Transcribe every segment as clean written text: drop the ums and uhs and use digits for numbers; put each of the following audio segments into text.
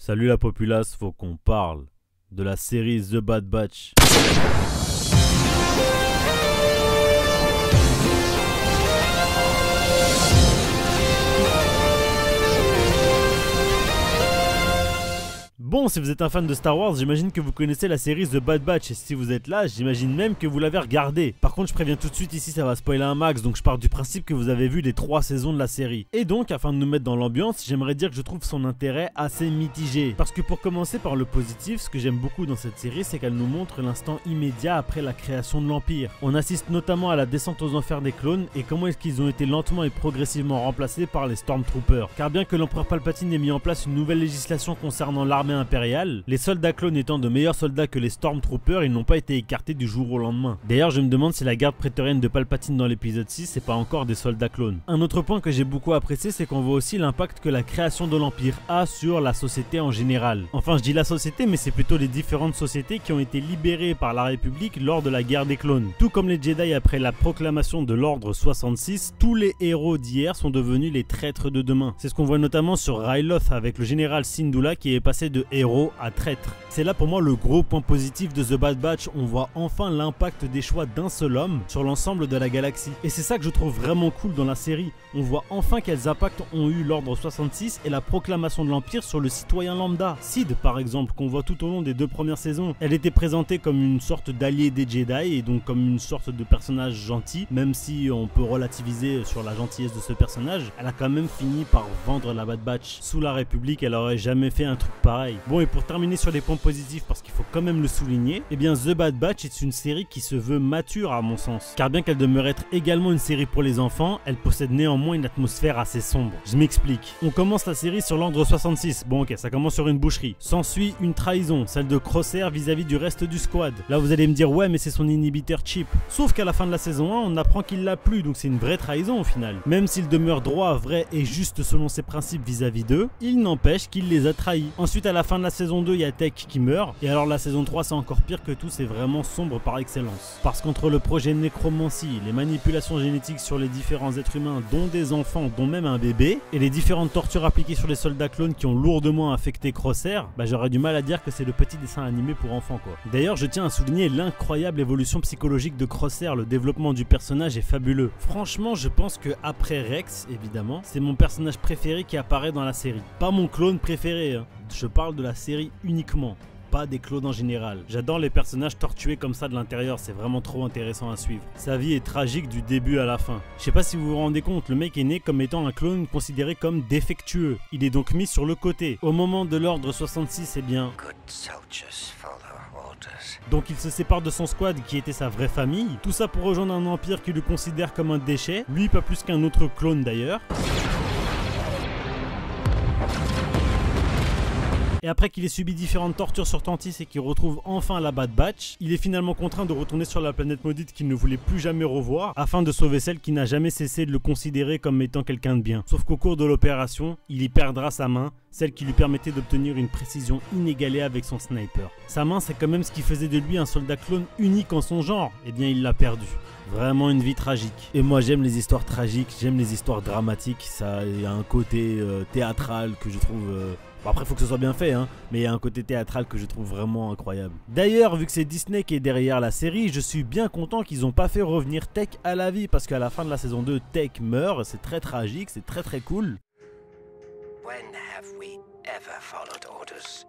Salut la populace, faut qu'on parle de la série The Bad Batch. Bon, si vous êtes un fan de Star Wars, j'imagine que vous connaissez la série The Bad Batch, et si vous êtes là, j'imagine même que vous l'avez regardée. Par contre, je préviens tout de suite, ici ça va spoiler un max, donc je pars du principe que vous avez vu les 3 saisons de la série. Et donc, afin de nous mettre dans l'ambiance, j'aimerais dire que je trouve son intérêt assez mitigé. Parce que pour commencer par le positif, ce que j'aime beaucoup dans cette série, c'est qu'elle nous montre l'instant immédiat après la création de l'Empire. On assiste notamment à la descente aux enfers des clones, et comment est-ce qu'ils ont été lentement et progressivement remplacés par les Stormtroopers. Car bien que l'empereur Palpatine ait mis en place une nouvelle législation concernant l'armée impériale, les soldats clones étant de meilleurs soldats que les Stormtroopers, ils n'ont pas été écartés du jour au lendemain. D'ailleurs, je me demande si la garde prétorienne de Palpatine dans l'épisode 6 c'est pas encore des soldats clones. Un autre point que j'ai beaucoup apprécié, c'est qu'on voit aussi l'impact que la création de l'Empire a sur la société en général. Enfin, je dis la société, mais c'est plutôt les différentes sociétés qui ont été libérées par la République lors de la guerre des clones. Tout comme les Jedi après la proclamation de l'ordre 66, tous les héros d'hier sont devenus les traîtres de demain. C'est ce qu'on voit notamment sur Ryloth avec le général Syndulla qui est passé de héros à traître. C'est là pour moi le gros point positif de The Bad Batch, on voit enfin l'impact des choix d'un seul homme sur l'ensemble de la galaxie. Et c'est ça que je trouve vraiment cool dans la série, on voit enfin quels impacts ont eu l'ordre 66 et la proclamation de l'Empire sur le citoyen lambda. Sid par exemple, qu'on voit tout au long des 2 premières saisons, elle était présentée comme une sorte d'allié des Jedi et donc comme une sorte de personnage gentil, même si on peut relativiser sur la gentillesse de ce personnage, elle a quand même fini par vendre la Bad Batch. Sous la République, elle aurait jamais fait un truc pareil. Bon, et pour terminer sur les points positifs, parce qu'il faut quand même le souligner, eh bien The Bad Batch est une série qui se veut mature à mon sens. Car bien qu'elle demeure être également une série pour les enfants, elle possède néanmoins une atmosphère assez sombre. Je m'explique. On commence la série sur l'ordre 66. Bon ok, ça commence sur une boucherie. S'ensuit une trahison, celle de Crosshair vis-à-vis du reste du squad. Là vous allez me dire ouais mais c'est son inhibiteur chip. Sauf qu'à la fin de la saison 1, on apprend qu'il l'a plus, donc c'est une vraie trahison au final. Même s'il demeure droit, vrai et juste selon ses principes vis-à-vis d'eux, il n'empêche qu'il les a trahis. Ensuite à la fin de la saison 2, il y a Tech qui meurt, et alors la saison 3 c'est encore pire que tout, c'est vraiment sombre par excellence. Parce qu'entre le projet nécromancie, les manipulations génétiques sur les différents êtres humains, dont des enfants, dont même un bébé, et les différentes tortures appliquées sur les soldats clones qui ont lourdement affecté Crosshair, bah j'aurais du mal à dire que c'est le petit dessin animé pour enfants quoi. D'ailleurs je tiens à souligner l'incroyable évolution psychologique de Crosshair, le développement du personnage est fabuleux. Franchement je pense que après Rex, évidemment, c'est mon personnage préféré qui apparaît dans la série. Pas mon clone préféré, hein. Je parle de la série uniquement, pas des clones en général. J'adore les personnages tortués comme ça de l'intérieur, c'est vraiment trop intéressant à suivre. Sa vie est tragique du début à la fin. Je sais pas si vous vous rendez compte, le mec est né comme étant un clone considéré comme défectueux. Il est donc mis sur le côté. Au moment de l'ordre 66, eh bien... Donc il se sépare de son squad qui était sa vraie famille. Tout ça pour rejoindre un empire qui le considère comme un déchet. Lui pas plus qu'un autre clone d'ailleurs. Et après qu'il ait subi différentes tortures sur Tantis et qu'il retrouve enfin la Bad Batch, il est finalement contraint de retourner sur la planète maudite qu'il ne voulait plus jamais revoir afin de sauver celle qui n'a jamais cessé de le considérer comme étant quelqu'un de bien. Sauf qu'au cours de l'opération, il y perdra sa main, celle qui lui permettait d'obtenir une précision inégalée avec son sniper. Sa main, c'est quand même ce qui faisait de lui un soldat clone unique en son genre, et bien il l'a perdu. Vraiment une vie tragique. Et moi j'aime les histoires tragiques, j'aime les histoires dramatiques, ça a un côté théâtral que je trouve... Bon après faut que ce soit bien fait hein, mais il y a un côté théâtral que je trouve vraiment incroyable. D'ailleurs vu que c'est Disney qui est derrière la série, je suis bien content qu'ils n'ont pas fait revenir Tech à la vie, parce qu'à la fin de la saison 2, Tech meurt, c'est très tragique, c'est très cool. When have we ever followed orders?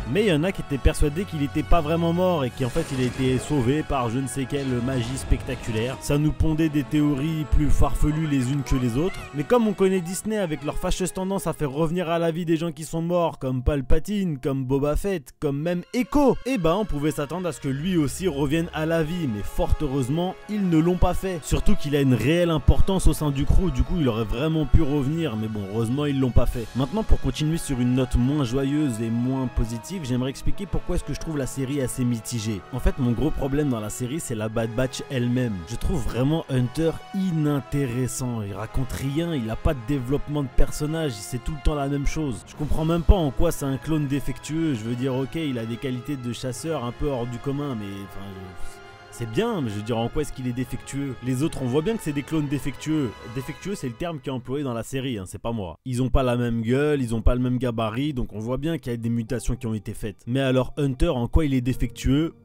Mais il y en a qui étaient persuadés qu'il n'était pas vraiment mort et qu'en fait il a été sauvé par je ne sais quelle magie spectaculaire. Ça nous pondait des théories plus farfelues les unes que les autres. Mais comme on connaît Disney avec leur fâcheuse tendance à faire revenir à la vie des gens qui sont morts, comme Palpatine, comme Boba Fett, comme même Echo, et ben on pouvait s'attendre à ce que lui aussi revienne à la vie. Mais fort heureusement, ils ne l'ont pas fait. Surtout qu'il a une réelle importance au sein du crew, du coup il aurait vraiment pu revenir. Mais bon, heureusement ils l'ont pas fait. Maintenant pour continuer sur une note moins joyeuse et moins positive, j'aimerais expliquer pourquoi est-ce que je trouve la série assez mitigée. En fait, mon gros problème dans la série, c'est la Bad Batch elle-même. Je trouve vraiment Hunter inintéressant. Il raconte rien, il a pas de développement de personnage, c'est tout le temps la même chose. Je comprends même pas en quoi c'est un clone défectueux. Je veux dire, ok, il a des qualités de chasseur un peu hors du commun, mais enfin... C'est bien, mais je veux dire, en quoi est-ce qu'il est défectueux? Les autres, on voit bien que c'est des clones défectueux. Défectueux, c'est le terme qui est employé dans la série, hein, c'est pas moi. Ils ont pas la même gueule, ils ont pas le même gabarit, donc on voit bien qu'il y a des mutations qui ont été faites. Mais alors Hunter, en quoi il est défectueux?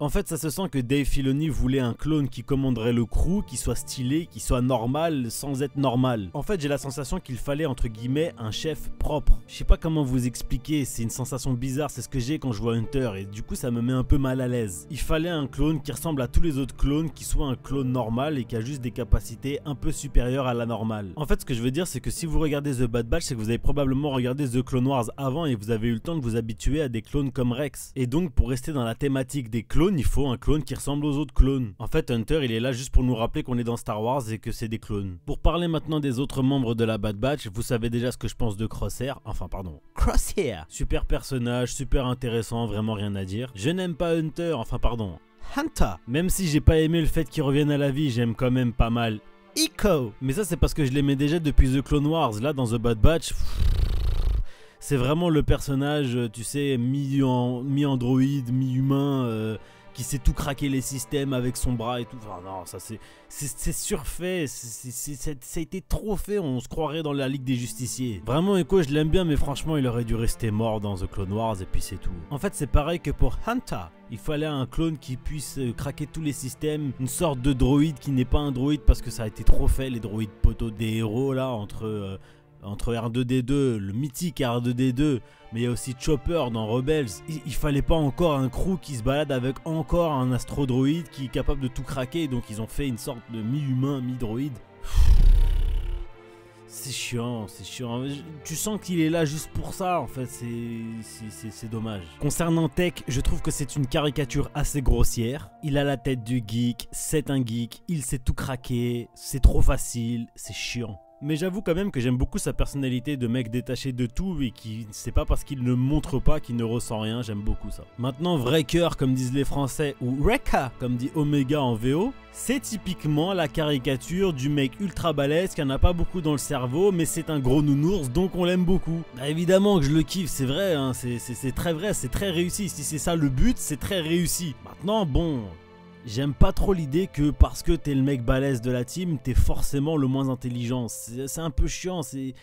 En fait, ça se sent que Dave Filoni voulait un clone qui commanderait le crew, qui soit stylé, qui soit normal sans être normal. En fait, j'ai la sensation qu'il fallait entre guillemets un chef propre. Je sais pas comment vous expliquer, c'est une sensation bizarre, c'est ce que j'ai quand je vois Hunter et du coup ça me met un peu mal à l'aise. Il fallait un clone qui ressemble à tous les autres clones, qui soit un clone normal et qui a juste des capacités un peu supérieures à la normale. En fait, ce que je veux dire, c'est que si vous regardez The Bad Batch, c'est que vous avez probablement regardé The Clone Wars avant et vous avez eu le temps de vous habituer à des clones comme Rex. Et donc, pour rester dans la thématique des clones, il faut un clone qui ressemble aux autres clones. En fait, Hunter, il est là juste pour nous rappeler qu'on est dans Star Wars et que c'est des clones. Pour parler maintenant des autres membres de la Bad Batch, vous savez déjà ce que je pense de Crosshair. Enfin, pardon, Crosshair. Super personnage, super intéressant, vraiment rien à dire. Je n'aime pas Hunter, enfin pardon, Hunter. Même si j'ai pas aimé le fait qu'il revienne à la vie, j'aime quand même pas mal Echo. Mais ça, c'est parce que je l'aimais déjà depuis The Clone Wars. Là, dans The Bad Batch... c'est vraiment le personnage, tu sais, mi-androïde, mi-humain, qui sait tout craquer les systèmes avec son bras et tout. Enfin non, ça c'est surfait, ça a été trop fait, on se croirait dans la Ligue des Justiciers. Vraiment Echo, je l'aime bien, mais franchement il aurait dû rester mort dans The Clone Wars et puis c'est tout. En fait c'est pareil que pour Hunter. Il fallait un clone qui puisse craquer tous les systèmes, une sorte de droïde qui n'est pas un droïde parce que ça a été trop fait, les droïdes poteaux des héros là, entre R2D2, le mythique R2D2, mais il y a aussi Chopper dans Rebels. Il fallait pas encore un crew qui se balade avec encore un astrodroïde qui est capable de tout craquer, donc ils ont fait une sorte de mi-humain, mi-droïde. C'est chiant, c'est chiant. Tu sens qu'il est là juste pour ça, en fait, c'est dommage. Concernant Tech, je trouve que c'est une caricature assez grossière. Il a la tête du geek, c'est un geek, il sait tout craquer, c'est trop facile, c'est chiant. Mais j'avoue quand même que j'aime beaucoup sa personnalité de mec détaché de tout et qui, c'est pas parce qu'il ne montre pas qu'il ne ressent rien, j'aime beaucoup ça. Maintenant, vrai cœur comme disent les Français ou Wrecka comme dit Omega en VO, c'est typiquement la caricature du mec ultra balèze qui en a pas beaucoup dans le cerveau mais c'est un gros nounours donc on l'aime beaucoup. Bah, évidemment que je le kiffe, c'est vrai, hein, c'est très vrai, c'est très réussi. Si c'est ça le but, c'est très réussi. Maintenant, bon... j'aime pas trop l'idée que parce que t'es le mec balèze de la team, t'es forcément le moins intelligent. C'est un peu chiant, c'est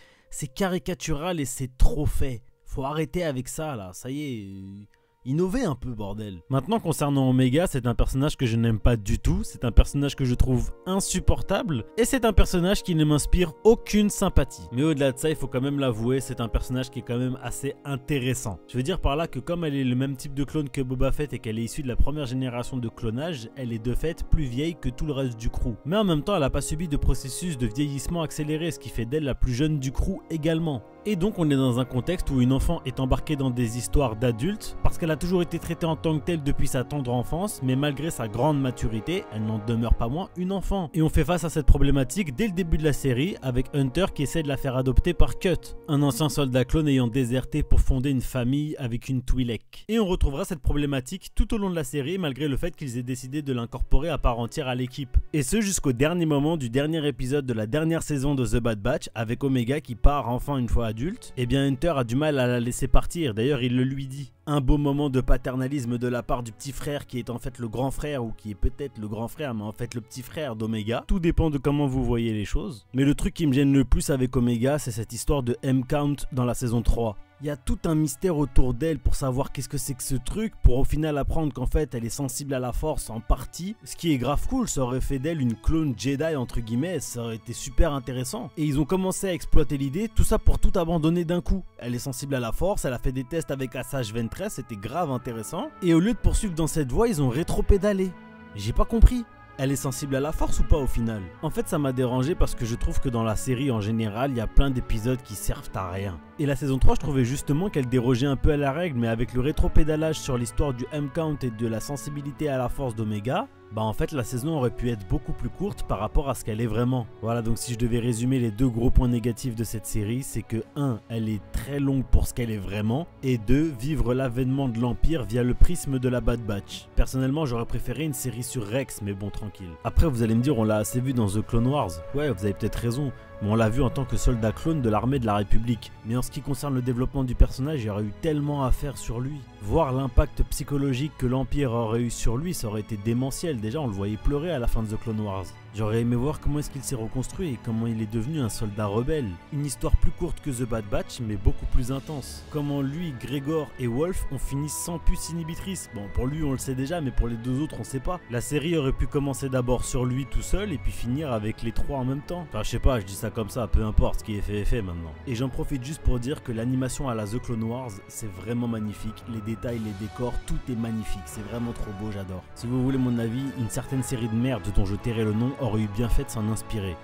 caricatural et c'est trop fait. Faut arrêter avec ça là, ça y est... innover un peu bordel. Maintenant concernant Omega, c'est un personnage que je n'aime pas du tout, c'est un personnage que je trouve insupportable et c'est un personnage qui ne m'inspire aucune sympathie. Mais au-delà de ça, il faut quand même l'avouer, c'est un personnage qui est quand même assez intéressant. Je veux dire par là que comme elle est le même type de clone que Boba Fett et qu'elle est issue de la première génération de clonage, elle est de fait plus vieille que tout le reste du crew. Mais en même temps, elle n'a pas subi de processus de vieillissement accéléré, ce qui fait d'elle la plus jeune du crew également. Et donc on est dans un contexte où une enfant est embarquée dans des histoires d'adultes parce qu'elle a toujours été traitée en tant que telle depuis sa tendre enfance, mais malgré sa grande maturité, elle n'en demeure pas moins une enfant. Et on fait face à cette problématique dès le début de la série avec Hunter qui essaie de la faire adopter par Cut, un ancien soldat clone ayant déserté pour fonder une famille avec une Twi'lek. Et on retrouvera cette problématique tout au long de la série malgré le fait qu'ils aient décidé de l'incorporer à part entière à l'équipe. Et ce jusqu'au dernier moment du dernier épisode de la dernière saison de The Bad Batch avec Omega qui part enfin une fois adulte. Et bien Hunter a du mal à la laisser partir, d'ailleurs il le lui dit. Un beau moment de paternalisme de la part du petit frère qui est en fait le grand frère ou qui est peut-être le grand frère mais en fait le petit frère d'Omega. Tout dépend de comment vous voyez les choses. Mais le truc qui me gêne le plus avec Omega, c'est cette histoire de M-Count dans la saison 3. Il y a tout un mystère autour d'elle pour savoir qu'est-ce que c'est que ce truc, pour au final apprendre qu'en fait elle est sensible à la force en partie. Ce qui est grave cool, ça aurait fait d'elle une clone Jedi entre guillemets, ça aurait été super intéressant. Et ils ont commencé à exploiter l'idée, tout ça pour tout abandonner d'un coup. Elle est sensible à la force, elle a fait des tests avec Asajj Ventress, c'était grave intéressant. Et au lieu de poursuivre dans cette voie, ils ont rétro-pédalé. J'ai pas compris. Elle est sensible à la force ou pas au final? En fait ça m'a dérangé parce que je trouve que dans la série en général il y a plein d'épisodes qui servent à rien. Et la saison 3 je trouvais justement qu'elle dérogeait un peu à la règle, mais avec le rétro-pédalage sur l'histoire du M-Count et de la sensibilité à la force d'Omega, bah en fait la saison aurait pu être beaucoup plus courte par rapport à ce qu'elle est vraiment. Voilà, donc si je devais résumer les deux gros points négatifs de cette série, c'est que 1. Elle est très longue pour ce qu'elle est vraiment, et 2. Vivre l'avènement de l'Empire via le prisme de la Bad Batch. Personnellement j'aurais préféré une série sur Rex, mais bon tranquille. Après vous allez me dire on l'a assez vu dans The Clone Wars, ouais vous avez peut-être raison, mais on l'a vu en tant que soldat clone de l'armée de la République. Mais en ce qui concerne le développement du personnage, il y aurait eu tellement à faire sur lui. Voir l'impact psychologique que l'Empire aurait eu sur lui, ça aurait été démentiel. Déjà, on le voyait pleurer à la fin de The Clone Wars. J'aurais aimé voir comment est-ce qu'il s'est reconstruit et comment il est devenu un soldat rebelle. Une histoire plus courte que The Bad Batch, mais beaucoup plus intense. Comment lui, Gregor et Wolf ont fini sans puce inhibitrice. Bon, pour lui, on le sait déjà, mais pour les deux autres, on sait pas. La série aurait pu commencer d'abord sur lui tout seul et puis finir avec les trois en même temps. Enfin, je sais pas, je dis ça comme ça, peu importe, ce qui est fait maintenant. Et j'en profite juste pour dire que l'animation à la The Clone Wars, c'est vraiment magnifique. Les détails, les décors, tout est magnifique. C'est vraiment trop beau, j'adore. Si vous voulez mon avis, une certaine série de merde dont je tairai le nom aurait eu bien fait de s'en inspirer.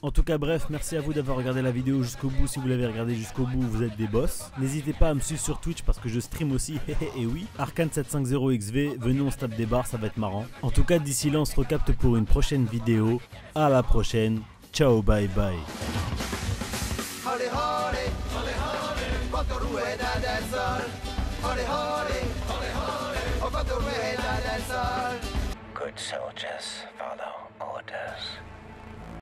En tout cas bref, merci à vous d'avoir regardé la vidéo jusqu'au bout. Si vous l'avez regardé jusqu'au bout, vous êtes des boss. N'hésitez pas à me suivre sur Twitch parce que je stream aussi, et oui. Arcane750XV, venez on se tape des barres, ça va être marrant. En tout cas d'ici là on se recapte pour une prochaine vidéo. À la prochaine, ciao bye bye. Good soldiers follow.